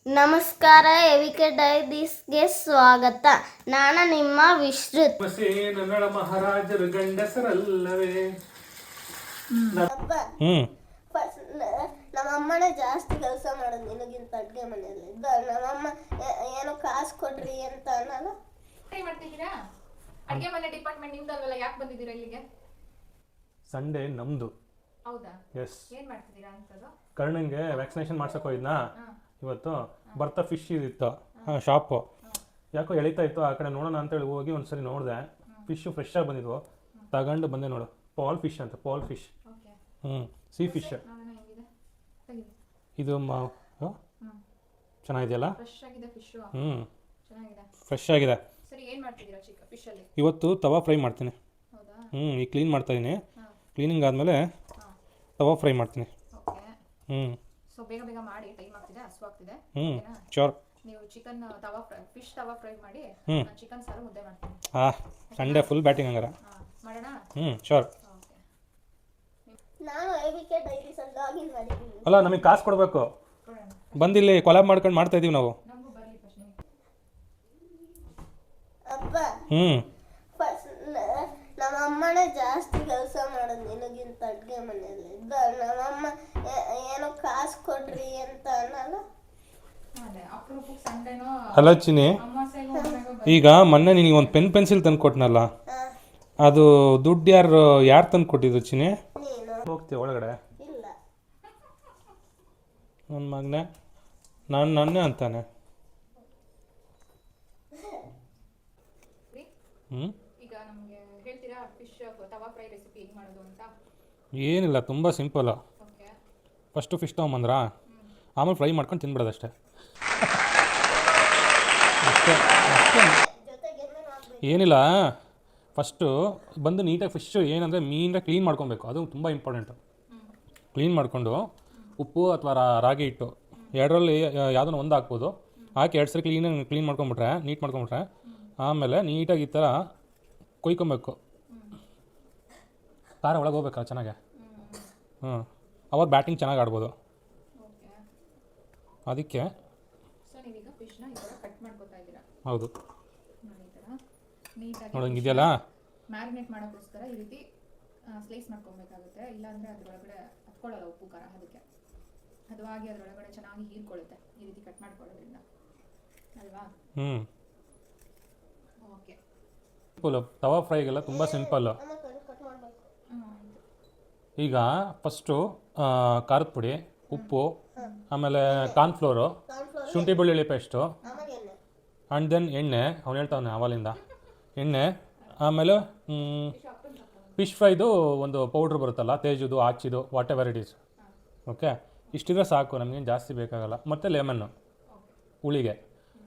ನಮಸ್ಕಾರ, ಎವಿಕೆ ಡೈರೀಸ್ಗೆ ಸ್ವಾಗತ. ನಾನು ನಿಮ್ಮ ವಿಶ್ರುತ್. ನನ್ನಡ ಮಹಾರಾಜರು ಗಂಡಸರಲ್ಲವೇ? ನಮ್ಮಮ್ಮನೇ ಜಾಸ್ತಿ ಕೆಲಸ ಮಾಡೋದು ನಿನಗಿಂತ ಅಡುಗೆ ಮನೆಯಲ್ಲಿ. ನಮ್ಮಮ್ಮ ಏನೋ ಕಾಸು ಕೊಡ್ರಿ ಅಂತ ಅನ್ನಲ್ಲ. ಮಾಡ್ತಿದ್ದೀರಾ? ಅಡುಗೆ ಮನೆ ಡಿಪಾರ್ಟ್ಮೆಂಟ್ ನಿಮ್ದಲ್ವಲ್ಲ, ಯಾಕೆ ಬಂದಿದ್ದೀರಾ ಇಲ್ಲಿಗೆ? ಸಂಡೇ ನಮ್ದು. ಹೌದಾ? ಎಸ್. ಏನ್ ಮಾಡ್ತಿದ್ದೀರಾ ಅಂತದ್ದು? ಕರ್ಣಂಗೆ ವ್ಯಾಕ್ಸಿನೇಷನ್ ಮಾಡ್ಸಕ್ ಹೋಗಿದ್ನಾ ಇವತ್ತು. ಬರ್ತಾ ಫಿಶ್ ಇದಿತ್ತು ಶಾಪು, ಯಾಕೋ ಎಳಿತಾ ಇತ್ತು. ಆ ಕಡೆ ನೋಡೋಣ ಅಂತೇಳಿ ಹೋಗಿ ಒಂದ್ಸರಿ ನೋಡಿದೆ. ಫಿಶ್ ಫ್ರೆಶ್ ಆಗಿ ಬಂದಿದ್ವು, ತಗೊಂಡು ಬಂದೆ. ನೋಡು, ಪಾಲ್ ಫಿಶ್ ಅಂತ, ಪಾಲ್ ಫಿಶ್. ಸೀ ಫಿಶ್ ಇದು. ಚೆನ್ನಾಗಿದೆಯಲ್ಲ? ಫ್ರೆಶ್ ಆಗಿದೆ. ಇವತ್ತು ತವಾ ಫ್ರೈ ಮಾಡ್ತೀನಿ. ಈಗ ಕ್ಲೀನ್ ಮಾಡ್ತಾ ಇದೀನಿ. ಕ್ಲೀನಿಂಗ್ ಆದಮೇಲೆ ತವಾ ಫ್ರೈ ಮಾಡ್ತೀನಿ. ಸೊ ಬೇಗ ಬೇಗ ಮಾಡಿ, ಟೈಮ್ ಆಗ್ತಿದೆ, ಹಸುವಾಗ್ತಿದೆ. ಶೋರ್. ನೀವು ಚಿಕನ್ ತವಾ ಫ್ರೈ, ಫಿಶ್ ತವಾ ಫ್ರೈ ಮಾಡಿ, ಚಿಕನ್ ಸಾರು ಮುದ್ದೆ ಮಾಡ್ತೀನಿ. ಸಂಡೇ ಫುಲ್ ಬ್ಯಾಟಿಂಗ್ ಹಂಗಾರ ಮಾಡೋಣ. ಶೋರ್. ನಾನು ಎವಿಕೆ ಡೈರೀಸ್ ಅಲ್ಲಿ ಲಾಗಿನ್ ಮಾಡಿದ್ದೀನಿ. ಅಲ್ಲ, ನಮಗೆ ಕಾಸು ಕೊಡಬೇಕು. ಬಂದಿಲ್ಲಿ ಕೊಲಾಬ್ ಮಾಡ್ಕೊಂಡು ಮಾಡ್ತಾ ಇದೀವಿ ನಾವು. ನಮಗೂ ಬರಲಿ ಫಸ್ಟ್ ನೀವು. ಅಪ್ಪ, ನಮ್ಮಮ್ಮನೇ ಜಾಸ್ತಿ ಕೆಲಸ ಮಾಡೋದು ನಿನಗಿಂತ ಅಡುಗೆ ಮನೆಯಲ್ಲಿ. ನಮ್ಮಮ್ಮ ಏನೋ ಕಾಸು ಕೊಡ್ರಿ ಅಂತ ಅನ್ನಲ್ಲ. ಅಲ್ಲ ಚಿನಿ, ಈಗ ಮೊನ್ನೆ ನಿನಗೆ ಒಂದು ಪೆನ್ಸಿಲ್ ತಂದು ಕೊಟ್ಟನಲ್ಲ, ಅದು ದುಡ್ಡು ಯಾರು ತಂದು ಕೊಟ್ಟಿದ್ದು ಚಿನಿ? ಹೋಗ್ತೀವಿ ಒಳಗಡೆ. ಇಲ್ಲ, ನನ್ನ ಮಗನೇ, ನನ್ನೇ ಅಂತಾನೆ. ಈಗ ನಮಗೆ ಹೇಳ್ತೀರಾ ಫಿಶ್ ತವಾ ಫ್ರೈ ರೆಸಿಪಿ ಹೇಗೆ ಮಾಡೋದು ಅಂತ? ಏನಿಲ್ಲ, ತುಂಬ ಸಿಂಪಲ್. ಓಕೆ. ಫಸ್ಟು ಫಿಶ್ ತೊಗೊಂಬಂದ್ರಾ, ಆಮೇಲೆ ಫ್ರೈ ಮಾಡ್ಕೊಂಡು ತಿನ್ಬಿಡೋದಷ್ಟೇ. ಅಷ್ಟೇ ಏನಿಲ್ಲ. ಫಸ್ಟು ಬಂದು ನೀಟಾಗಿ ಫಿಶ್ಶು ಏನಂದರೆ ಮೀನಾಗ ಕ್ಲೀನ್ ಮಾಡ್ಕೊಬೇಕು, ಅದು ತುಂಬ ಇಂಪಾರ್ಟೆಂಟು. ಕ್ಲೀನ್ ಮಾಡಿಕೊಂಡು ಉಪ್ಪು ಅಥವಾ ರಾಗಿ ಹಿಟ್ಟು ಎರಡರಲ್ಲಿ ಯಾವುದನ್ನು ಒಂದು ಹಾಕ್ಬೋದು. ಹಾಕಿ 2 ಸರಿ ಕ್ಲೀನ್ ಮಾಡ್ಕೊಂಬಿಟ್ರೆ, ನೀಟ್ ಮಾಡ್ಕೊಂಬಿಟ್ರೆ, ಆಮೇಲೆ ನೀಟಾಗಿ ಈ ಥರ ಕೊಯ್ಕೊಬೇಕು. ಖಾರ ಒಳಗೆ ಹೋಗ್ಬೇಕಲ್ಲ ಚೆನ್ನಾಗೆ. ಅವಾಗ ಬ್ಯಾಟಿಂಗ್ ಚೆನ್ನಾಗಿ ಆಡ್ಬೋದು. ಅದಕ್ಕೆ ಹೌದು. ನೋಡಿ, ಹಿಂಗಿದೆಯಲ್ಲ, ಮ್ಯಾರಿನೇಟ್ ಮಾಡೋಕ್ಕೋಸ್ಕರ ಈ ರೀತಿ ಸ್ಲೈಸ್ ಮಾಡ್ಕೊಬೇಕಾಗುತ್ತೆ. ಇಲ್ಲಾಂದರೆ ಅದರೊಳಗಡೆ ಹತ್ಕೊಳ್ಳಲ್ಲ ಉಪ್ಪು ಖಾರ. ಅದಕ್ಕೆ ಹದವಾಗಿ ಅದರೊಳಗಡೆ ಚೆನ್ನಾಗಿ ಹೀರ್ಕೊಳ್ಳುತ್ತೆ ಈ ರೀತಿ ಕಟ್ ಮಾಡ್ಕೊಳ್ಳೋದ್ರಿಂದ, ಅಲ್ವಾ? ಓಕೆ. ತವಾ ಫ್ರೈಗೆಲ್ಲ ತುಂಬ ಸಿಂಪಲ್ಲು. ಈಗ ಫಸ್ಟು ಖಾರದ ಪುಡಿ, ಉಪ್ಪು, ಆಮೇಲೆ ಕಾರ್ನ್ಫ್ಲೋರು, ಶುಂಠಿ ಬೆಳ್ಳುಳ್ಳಿ ಪೇಸ್ಟು, ಆ್ಯಂಡ್ ದೆನ್ ಎಣ್ಣೆ. ಅವ್ನು ಹೇಳ್ತಾವನೆ ಅವಲಿಂದ ಎಣ್ಣೆ. ಆಮೇಲೆ ಫಿಶ್ ಫ್ರೈದು ಒಂದು ಪೌಡ್ರ್ ಬರುತ್ತಲ್ಲ, ತೇಜುದು, ಆಚಿದು, whatever it is. Okay, ಇಷ್ಟಿದ್ರೆ ಸಾಕು, ನಮಗೇನು ಜಾಸ್ತಿ ಬೇಕಾಗಲ್ಲ. ಮತ್ತು ಲೆಮನ್ನು, ಹುಳಿಗೆ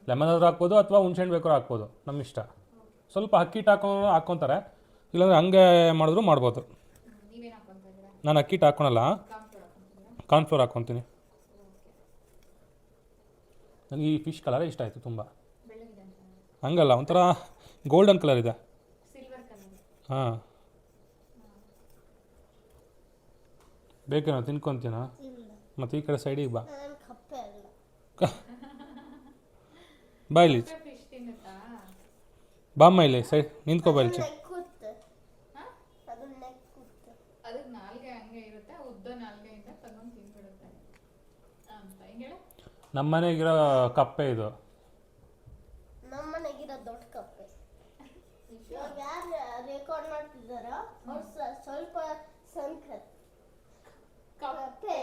ಲೆಮನ್ ಆದರೂ ಹಾಕ್ಬೋದು, ಅಥವಾ ಹುಣ್ಸೆಹಣ್ಣು ಬೇಕಾದ್ರೂ ಹಾಕ್ಬೋದು, ನಮ್ಮ ಇಷ್ಟ. ಸ್ವಲ್ಪ ಅಕ್ಕಿಟ್ಟು ಹಾಕ್ಕೊತಾರೆ, ಇಲ್ಲಾಂದರೆ ಹಂಗೆ ಮಾಡಿದ್ರು ಮಾಡ್ಬೋದು. ನಾನು ಅಕ್ಕಿಟ್ಟು ಹಾಕ್ಕೊಳಲ್ಲ, ಕಾರ್ನ್ಫ್ಲೋರ್ ಹಾಕ್ಕೊತೀನಿ. ನನಗೆ ಈ ಫಿಶ್ ಕಲರೇ ಇಷ್ಟ ಆಯಿತು ತುಂಬ. ಹಂಗಲ್ಲ, ಒಂಥರ ಗೋಲ್ಡನ್ ಕಲರ್ ಇದೆ. ಹಾಂ, ಬೇಕೇನೋ ತಿನ್ಕೊತೀನ. ಮತ್ತು ಈ ಕಡೆ ಸೈಡಿಗೆ ಬಾ. ಬಾ ಇಲ್ಲಿ, ಬಾಮ್ಮ ಇಲ್ಲಿ ಸೈಡ್ ನಿಂತ್ಕೋ. ಬಾ ಇಲ್ಲಿ. ನಮ್ಮ ಮನೆಗಿರೋ ಕಪ್ಪೆ ಇದು. ನಮ್ಮನೆಗಿರೋ ದೊಡ್ಡ ಕಪ್ಪೆ. ಯಾರು ರೆಕಾರ್ಡ್ ಮಾಡ್ತಿದ್ದಾರೋ ಅವ್ರು ಸ್ವಲ್ಪ ಸಂಕಟ. ಕಪ್ಪೆ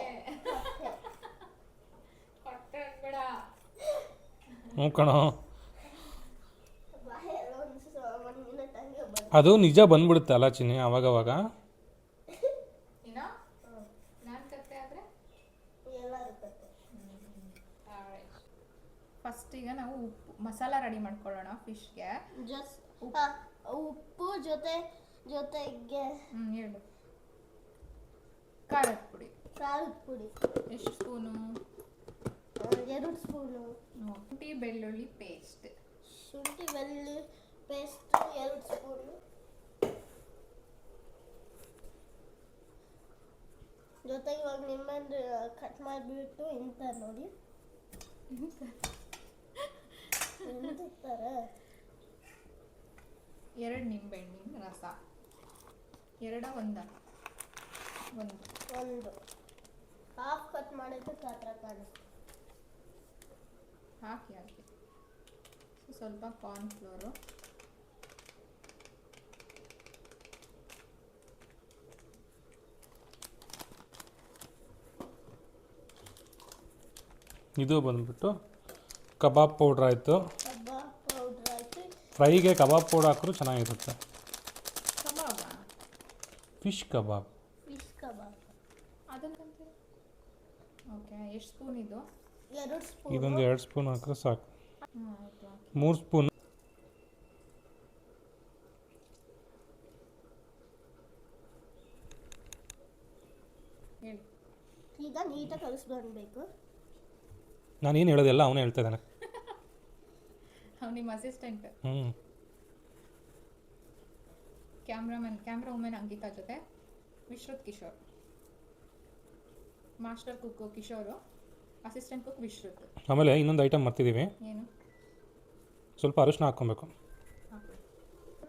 ಹ್ಞೂ ಕಣೋ, ಅದು ನಿಜ ಬಂದ್ಬಿಡುತ್ತೆ ಅಲ್ಲ ಚಿನ್ನಿ ಅವಾಗವಾಗ. ಫಸ್ಟ್ ಈಗ ನಾವು ಮಸಾಲ ರೆಡಿ ಮಾಡ್ಕೊಳ್ಳೋಣ ಫಿಶ್ಗೆ. ಉಪ್ಪು ಜೊತೆಗೆ ಹೇಳು. ಖಾರದ ಪುಡಿ ಎಷ್ಟು ಸ್ಪೂನು? 2 ಸ್ಪೂನು. ಶುಂಠಿ ಬೆಳ್ಳುಳ್ಳಿ ಪೇಸ್ಟ್ 2 ಸ್ಪೂನು. ಜೊತೆಗೆ ಇವಾಗ ನಿಮ್ಮನ್ನು ಕಟ್ ಮಾಡಿಬಿಟ್ಟು ಇಂಥ ನೋಡಿ. ಹಾಕ್ತಾರೆ. 2 ನಿಂಬೆಹಣ್ಣಿನ ರಸ. 2 1 ಒಂದು ಹಾಫ್ ಕಟ್ ಮಾಡಿದ್ದಕ್ಕೆ ಆ ಥರ ಕಾಣಿಸ್ತು. ಹಾಕಿ ಸ್ವಲ್ಪ ಕಾರ್ನ್ಫ್ಲೋರು, ಇದು ಬಂದ್ಬಿಟ್ಟು ಕಬಾಬ್ ಪೌಡ್ರ್ ಆಯಿತು. ಕಬಾಬ್ ಪೌಡ್ರ್ ಹಾಕಿ ಫ್ರೈಗೆ ಕಬಾಬ್ ಪೌಡ್ರ್ ಹಾಕಿದ್ರು ಚೆನ್ನಾಗಿರುತ್ತೆ. Kebab fish kebab. Fish kebab ಅದಕ್ಕಂತೆ. ಓಕೆ, ಎಷ್ಟು ಸ್ಪೂನ್ ಇದು? 2 ಸ್ಪೂನ್. ಇದೊಂದು 2 ಸ್ಪೂನ್ ಹಾಕಿದ್ರೆ ಸಾಕು. ಆಯಿತು, 3 ಸ್ಪೂನ್. ಹೇಳಿ. ಈಗ ನೀಟಾಗಿ ಕಲಿಸ್ಕೊಳ್ಬೇಕು. ನಾನೇನು ಹೇಳೋದೆಲ್ಲ ಅವನೇ ಹೇಳ್ತಾ ಇದ್ದಾನೆ. ಅವ್ನು ನಿಮ್ಮ ಅಸಿಸ್ಟೆಂಟ್. ಕ್ಯಾಮ್ರಾ ವುಮೆನ್ ಅಂಕಿತಾ ಜೊತೆ Vishrut Kishore. Master cook Kishore, assistant cook Vishrut. ಆಮೇಲೆ ಇನ್ನೊಂದು ಐಟಮ್ ಮರ್ತಿದ್ದೀವಿ. ಏನು? ಸ್ವಲ್ಪ ಅರಿಶಿನ ಹಾಕ್ಕೊಬೇಕು.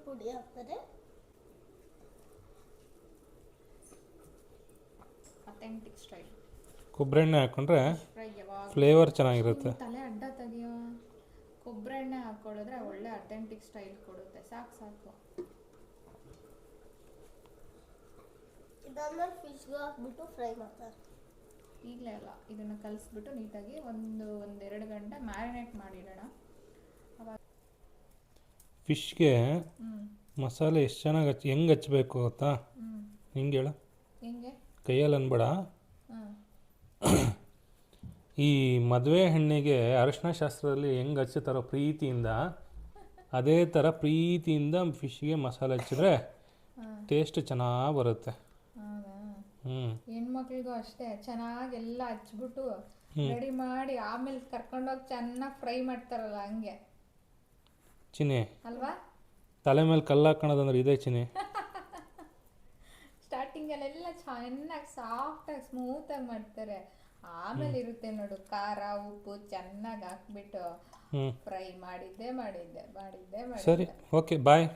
ಪುಡಿ ಹಾಕ್ತಾರೆ. Authentic style. ಕೊಬ್ಬರಿ ಎಣ್ಣೆ ಹಾಕ್ಕೊಂಡ್ರೆ ಫ್ರೈ ಯಾವಾಗ ಫ್ಲೇವರ್ ಚೆನ್ನಾಗಿರುತ್ತೆ. ತಲೆ ಅಡ್ಡ ತೆಗಿಯೋ. ಕೊಬ್ಬರಿ ಎಣ್ಣೆ ಹಾಕ್ಕೊಳ್ಳಿದ್ರೆ ಒಳ್ಳೆ ಅಥೆಂಟಿಕ್ ಸ್ಟೈಲ್ ಕೊಡುತ್ತೆ. ಸಾಕು. ಇದಾದ್ಮೇಲೆ ಫಿಶ್ಗೆ ಹಾಕ್ಬಿಟ್ಟು ಫ್ರೈ ಮಾಡ್ತಾರೆ. ಈಗಲೇ ಅಲ್ಲ, ಇದನ್ನು ಕಲಿಸ್ಬಿಟ್ಟು ನೀಟಾಗಿ ಒಂದೆರಡು ಗಂಟೆ ಮ್ಯಾರಿನೇಟ್ ಮಾಡಿಡೋಣ. ಅವಾಗ ಫಿಶ್ಗೆ ಮಸಾಲೆ ಎಷ್ಟು ಚೆನ್ನಾಗಿ ಹೆಂಗೆ ಹಚ್ಚಬೇಕು ಗೊತ್ತಾ? ಹಿಂಗೆ ಹೇಳ, ಹೆಂಗೆ? ಕೈಯಲ್ಲಿ ಅನ್ಬೇಡ. ಈ ಮದುವೆ ಹೆಣ್ಣಿಗೆ ಅರಿಶಿನ ಶಾಸ್ತ್ರದಲ್ಲಿ ಹೆಂಗೆ ಹಚ್ಚುತ್ತಾರೋ ಪ್ರೀತಿಯಿಂದ, ಅದೇ ಥರ ಪ್ರೀತಿಯಿಂದ ಫಿಶ್ಗೆ ಮಸಾಲೆ ಹಚ್ಚಿದ್ರೆ ಟೇಸ್ಟ್ ಚೆನ್ನಾಗಿ ಬರುತ್ತೆ. ಹೆಣ್ಮಕ್ಳಿಗೂ ಅಷ್ಟೇ ಚೆನ್ನಾಗಿ ಎಲ್ಲ ಹಚ್ಬಿಟ್ಟು ರೆಡಿ ಮಾಡಿ ಆಮೇಲೆ ಕರ್ಕೊಂಡೋಗಿ ಚೆನ್ನಾಗಿ ಫ್ರೈ ಮಾಡ್ತಾರಲ್ಲ, ಹಂಗೆ ಚಿನಿ ಅಲ್ವಾ? ತಲೆ ಮೇಲೆ ಕಲ್ಲು ಹಾಕೋಣದಂದ್ರೆ ಇದೇ ಚಿನಿ. ಸ್ಟಾರ್ಟಿಂಗಲ್ಲೆಲ್ಲ ಚೆನ್ನಾಗಿ ಸಾಫ್ಟಾಗಿ ಸ್ಮೂತಾಗಿ ಮಾಡ್ತಾರೆ. ಆಮೇಲೆ ಇರುತ್ತೆ ನೋಡು, ಖಾರ ಉಪ್ಪು ಚೆನ್ನಾಗಿ ಹಾಕ್ಬಿಟ್ಟು ಫ್ರೈ ಮಾಡಿದ್ದೆ. ಸರಿ, okay, bye.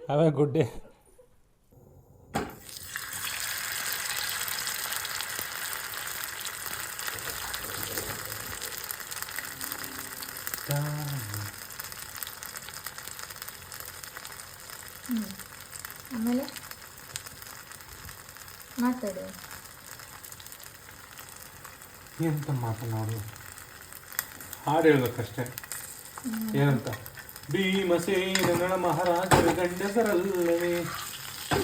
Have a good day. ಆಮೇಲೆ ಮಾತಾಡು. ಎಂತ ಮಾತನಾಡು, ಹಾಡು ಹೇಳ್ಬೇಕಷ್ಟೆ. ಏನಂತ? ಭೀಮಸೇನ ಮಹಾರಾಜರ ಗಂಡಸರಲ್ಲವೇ,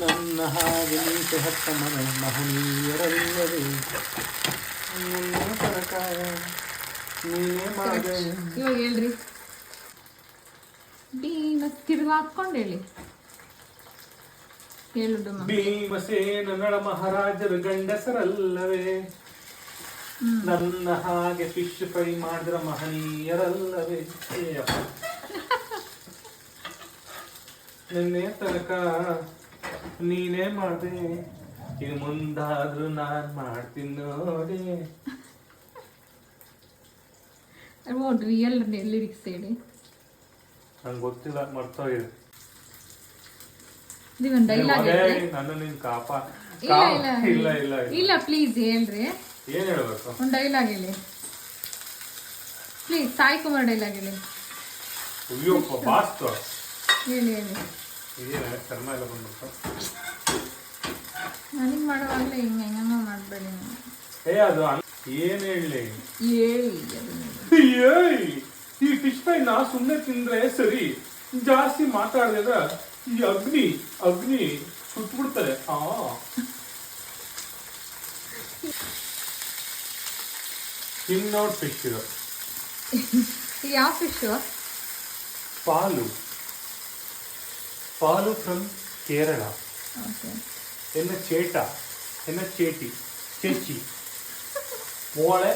ನನ್ನ ಹಾಗೆ ನೀತೆ ಹತ್ತ ಮನ ಮಹನೀಯರಲ್ಲವೇ, ನನ್ನ ಸರ್ಕಾರ ನೀನೇ ಮಾಡಿದೆ. ಇವಾಗ ಹೇಳ್ರಿ, ತಿರ್ಗಿ ಹಾಕ್ಕೊಂಡು ಹೇಳು. ಭೀಮಸೇನ ನಳ ಮಹಾರಾಜರ ಗಂಡಸರಲ್ಲವೇ, ನನ್ನ ಹಾಗೆ ಫಿಶ್ ಫ್ರೈ ಮಾಡಿದ್ರ ಮಹನೀಯರಲ್ಲವೇ. ನಿನ್ನೆ ತನಕ ನೀನೇ ಮಾಡಿದೆ, ಇನ್ನು ಮುಂದಾದ್ರೂ ನಾನ್ ಮಾಡ್ತೀನಿ ನೋಡಿ. ರಿಯಲ್ ಲಿರಿಕ್ಸ್ ಹೇಳಿ. ನಂಗೆ ಗೊತ್ತಿಲ್ಲ, ಮರ್ತೋಗಿದೆ. ನೀವೊಂದು ಡೈಲಾಗ್ ಹೇಳಿ. ನನ್ನ ನಿನ್ ಕಾಪಾ. ಇಲ್ಲ ಪ್ಲೀಸ್ ಹೇಳ್ರಿ. ಏನ್ ಹೇಳ್ಬೇಕು? ಒಂದು ಡೈಲಾಗ್ ಹೇಳಿ ಪ್ಲೀಸ್. ಸಾಯಿ ಕುಮಾರ್ ಡೈಲಾಗ್ ಹೇಳಿ. ಅಯ್ಯೋಪ್ಪ, ಬಾಸ್ತು ಹೇಳಿ. ಇದೇನ ಕರ್ಮ ಎಲ್ಲ ಬಂದ್ಬಿಟ್ಟು. ನನಗೆ ಮಾಡೋವಾಗಲೇ ಹೆಂಗೋ ಮಾಡಬೇಡಿ. ಅದು ಏನ್ ಹೇಳಿ? ಹೇಳಿ. ಈ ಫಿಶ್ ಫ್ರೈ ನಾ ಸುಮ್ಮನೆ ತಿಂದ್ರೆ ಸರಿ, ಜಾಸ್ತಿ ಮಾತಾಡಿದ್ರೆ ಈ ಅಗ್ನಿ ಸುಟ್ಬಿಡ್ತಾರೆ. ಇನ್ನೋಟ್ ಫಿಶ್ ಇದು. ಯಾವ ಫಿಶ್? ಪಾಲು ಫ್ರಮ್ ಕೇರಳ. ಚೇಚಿ ಮೂಳೆ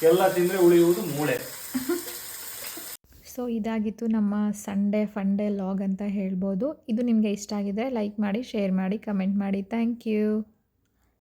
ಎಲ್ಲ ತಿಂದರೆ ಉಳಿಯುವುದು ಮೂಳೆ. ಸೊ ಇದಾಗಿತ್ತು ನಮ್ಮ ಸಂಡೇ ಫಂಡೇ ಲಾಗ್ ಅಂತ ಹೇಳ್ಬೋದು. ಇದು ನಿಮಗೆ ಇಷ್ಟ ಆಗಿದ್ರೆ ಲೈಕ್ ಮಾಡಿ, ಶೇರ್ ಮಾಡಿ, ಕಮೆಂಟ್ ಮಾಡಿ. Thank you.